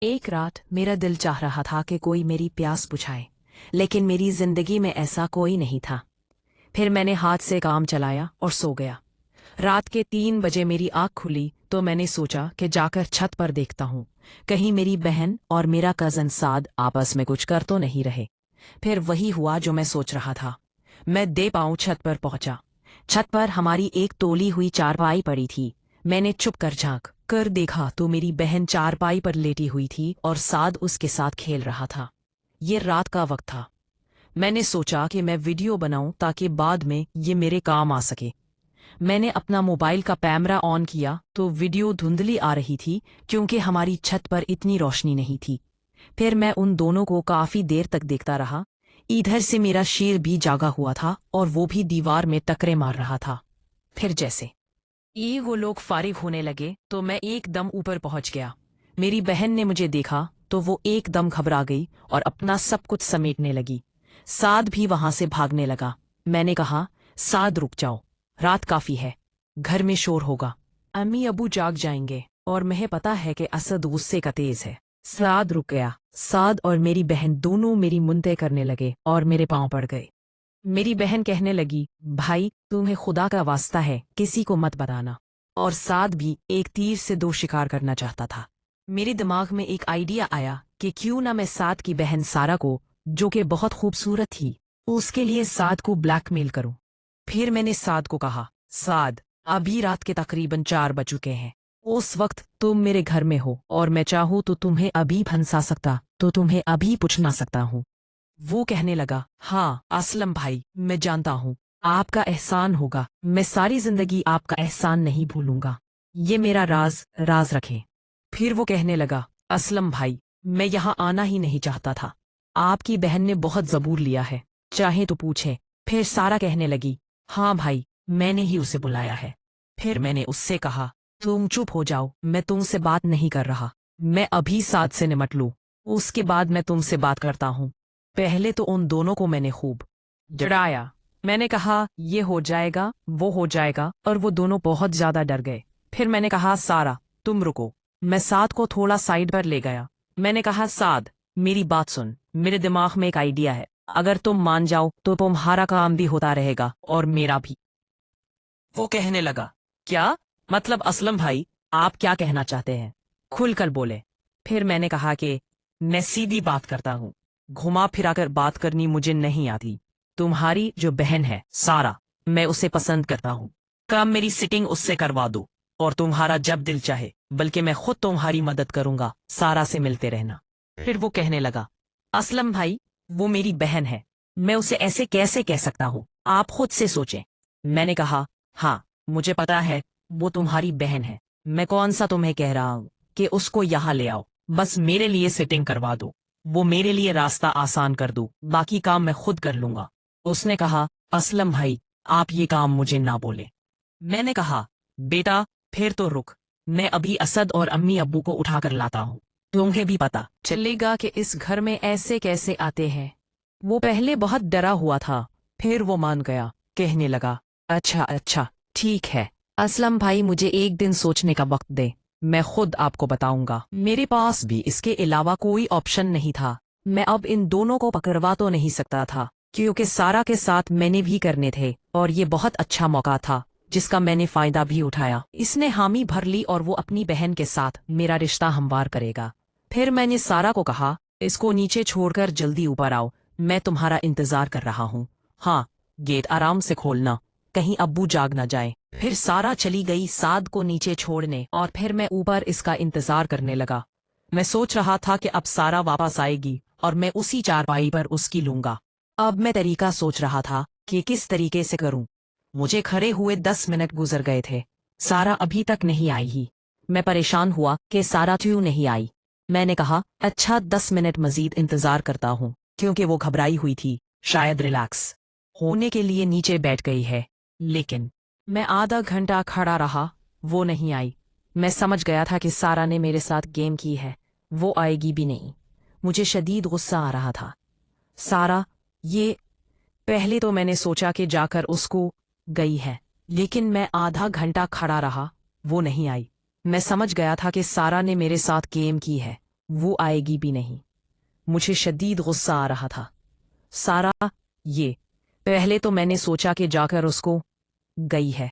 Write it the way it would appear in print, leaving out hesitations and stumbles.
एक रात मेरा दिल चाह रहा था कि कोई मेरी प्यास बुझाए, लेकिन मेरी जिंदगी में ऐसा कोई नहीं था। फिर मैंने हाथ से काम चलाया और सो गया। रात के 3 बजे मेरी आँख खुली तो मैंने सोचा कि जाकर छत पर देखता हूँ, कहीं मेरी बहन और मेरा कजन साद आपस में कुछ कर तो नहीं रहे। फिर वही हुआ जो मैं सोच रहा था। मैं दे पाऊँ छत पर पहुंचा। छत पर हमारी एक तोली हुई चारपाई पड़ी थी। मैंने चुप कर झांक कर देखा तो मेरी बहन चारपाई पर लेटी हुई थी और साद उसके साथ खेल रहा था। ये रात का वक्त था। मैंने सोचा कि मैं वीडियो बनाऊं ताकि बाद में ये मेरे काम आ सके। मैंने अपना मोबाइल का कैमरा ऑन किया तो वीडियो धुंधली आ रही थी क्योंकि हमारी छत पर इतनी रोशनी नहीं थी। फिर मैं उन दोनों को काफी देर तक देखता रहा। इधर से मेरा शेर भी जागा हुआ था और वो भी दीवार में टकरे मार रहा था। फिर जैसे ये वो लोग फारिग होने लगे तो मैं एकदम ऊपर पहुंच गया। मेरी बहन ने मुझे देखा तो वो एकदम घबरा गई और अपना सब कुछ समेटने लगी। साद भी वहां से भागने लगा। मैंने कहा, साद रुक जाओ, रात काफी है, घर में शोर होगा, अम्मी अबू जाग जाएंगे और मुझे पता है कि असद गुस्से का तेज है। साद रुक गया। साद और मेरी बहन दोनों मेरी मुनते करने लगे और मेरे पांव पड़ गए। मेरी बहन कहने लगी, भाई तुम्हें खुदा का वास्ता है किसी को मत बताना। और साद भी एक तीर से दो शिकार करना चाहता था। मेरे दिमाग में एक आइडिया आया कि क्यों ना मैं साद की बहन सारा को, जो कि बहुत खूबसूरत थी, उसके लिए साद को ब्लैकमेल करूं। फिर मैंने साद को कहा, साद अभी रात के तकरीबन 4 बज चुके हैं। उस वक्त तुम मेरे घर में हो और मैं चाहूँ तो तुम्हें अभी फंसा सकता, तो तुम्हें अभी पूछ ना सकता हूँ। वो कहने लगा, हाँ असलम भाई, मैं जानता हूँ, आपका एहसान होगा, मैं सारी जिंदगी आपका एहसान नहीं भूलूंगा। ये मेरा राज राज रखें। फिर वो कहने लगा, असलम भाई, मैं यहाँ आना ही नहीं चाहता था, आपकी बहन ने बहुत जबूर लिया है, चाहे तो पूछे। फिर सारा कहने लगी, हाँ भाई, मैंने ही उसे बुलाया है। फिर मैंने उससे कहा, तुम चुप हो जाओ, मैं तुमसे बात नहीं कर रहा, मैं अभी साथ से निमट लूं, उसके बाद मैं तुमसे बात करता हूँ। पहले तो उन दोनों को मैंने खूब डराया। मैंने कहा, ये हो जाएगा वो हो जाएगा, और वो दोनों बहुत ज्यादा डर गए। फिर मैंने कहा, सारा तुम रुको। मैं साद को थोड़ा साइड पर ले गया। मैंने कहा, साद मेरी बात सुन, मेरे दिमाग में एक आइडिया है, अगर तुम मान जाओ तो तुम्हारा काम भी होता रहेगा और मेरा भी। वो कहने लगा, क्या मतलब असलम भाई, आप क्या कहना चाहते हैं, खुलकर बोले। फिर मैंने कहा कि मैं सीधी बात करता हूँ, घुमा फिराकर बात करनी मुझे नहीं आती। तुम्हारी जो बहन है सारा, मैं उसे पसंद करता हूँ। कब मेरी सिटिंग उससे करवा दो और तुम्हारा जब दिल चाहे, बल्कि मैं खुद तुम्हारी मदद करूंगा, सारा से मिलते रहना। फिर वो कहने लगा, असलम भाई, वो मेरी बहन है, मैं उसे ऐसे कैसे कह सकता हूँ, आप खुद से सोचें। मैंने कहा, हाँ मुझे पता है वो तुम्हारी बहन है, मैं कौन सा तुम्हें कह रहा हूँ कि उसको यहाँ ले आओ, बस मेरे लिए सेटिंग करवा दो, वो मेरे लिए रास्ता आसान कर दो, बाकी काम मैं खुद कर लूंगा। उसने कहा, असलम भाई, आप ये काम मुझे ना बोले। मैंने कहा, बेटा फिर तो रुक, मैं अभी असद और अम्मी अब्बू को उठा कर लाता हूँ, तुम्हें भी पता चलेगा कि इस घर में ऐसे कैसे आते हैं। वो पहले बहुत डरा हुआ था, फिर वो मान गया, कहने लगा, अच्छा अच्छा ठीक है असलम भाई, मुझे एक दिन सोचने का वक्त दे, मैं खुद आपको बताऊंगा। मेरे पास भी इसके अलावा कोई ऑप्शन नहीं था। मैं अब इन दोनों को पकड़वा तो नहीं सकता था, क्योंकि सारा के साथ मैंने भी करने थे और ये बहुत अच्छा मौका था जिसका मैंने फायदा भी उठाया। इसने हामी भर ली और वो अपनी बहन के साथ मेरा रिश्ता हमवार करेगा। फिर मैंने सारा को कहा, इसको नीचे छोड़कर जल्दी ऊपर आओ, मैं तुम्हारा इंतजार कर रहा हूँ। हाँ, गेट आराम से खोलना, कहीं अब्बू जाग ना जाए। फिर सारा चली गई साद को नीचे छोड़ने और फिर मैं ऊपर इसका इंतजार करने लगा। मैं सोच रहा था कि अब सारा वापस आएगी और मैं उसी चारपाई पर उसकी लूंगा। अब मैं तरीका सोच रहा था कि किस तरीके से करूं। मुझे खड़े हुए 10 मिनट गुजर गए थे, सारा अभी तक नहीं आई ही। मैं परेशान हुआ कि सारा क्यों नहीं आई। मैंने कहा, अच्छा 10 मिनट मजीद इंतजार करता हूँ, क्योंकि वो घबराई हुई थी, शायद रिलैक्स होने के लिए नीचे बैठ गई है। लेकिन मैं आधा घंटा खड़ा रहा, वो नहीं आई। मैं समझ गया था कि सारा ने मेरे साथ गेम की है, वो आएगी भी नहीं। मुझे शदीद गुस्सा आ रहा था। सारा, ये पहले तो मैंने सोचा कि जाकर उसको गई है, लेकिन मैं आधा घंटा खड़ा रहा, वो नहीं आई। मैं समझ गया था कि सारा ने मेरे साथ गेम की है وہ آئے گی بھی نہیں۔ مجھے شدید غصہ آ رہا تھا۔ سارا، یہ پہلے تو میں نے سوچا کہ جا کر اس کو گئی ہے